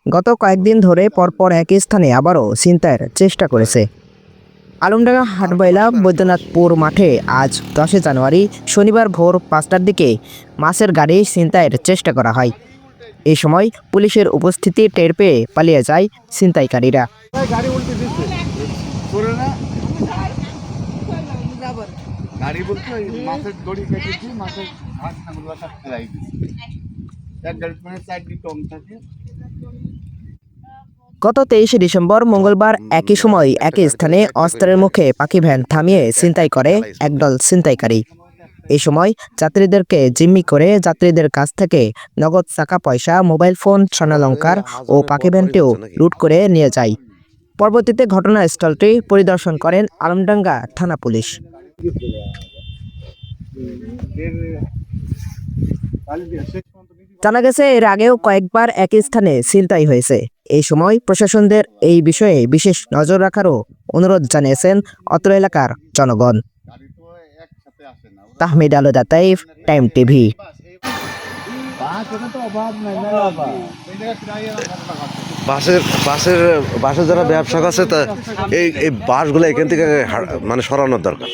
গত কয়েকদিন ধরে পরপর একই স্থানে আবারও ছিনতাইয়ের চেষ্টা করেছে। আলমডাঙ্গা হাটবাইলা বৈদ্যনাথপুর মাঠে আজ 10 জানুয়ারি শনিবার ভোর 5টার দিকে মাছের গাড়ি ছিনতাইয়ের চেষ্টা করা হয়। এই সময় পুলিশের উপস্থিতি টের পেয়ে পালিয়ে যায় ছিনতাইকারীরা। গত 23 ডিসেম্বর মঙ্গলবার একই সময় একই স্থানে অস্ত্রের মুখে পাখি ভ্যান থামিয়ে ছিনতাই করে একদল ছিনতাইকারী। এই সময় যাত্রীদেরকে জিম্মি করে যাত্রীদের কাছ থেকে নগদ টাকা পয়সা, মোবাইল ফোন, স্বর্ণালংকার ও পাখি ভ্যানটিও লুট করে নিয়ে যায়। পরবর্তীতে ঘটনাস্থলটি পরিদর্শন করেন আলমডাঙ্গা থানা পুলিশ। জানা গেছে এর আগেও কয়েকবার একই স্থানে ছিনতাই হয়েছে। এই সময় প্রশাসনদের এই বিষয়ে বিশেষ নজর রাখারও অনুরোধ জানিয়েছেন অত্র এলাকার জনগণ। Tahmid Aluda Taif, Time TV. বাসের যারা ব্যবসা আছে তা এই বাসগুলো এখান থেকে মানে সরানোর দরকার।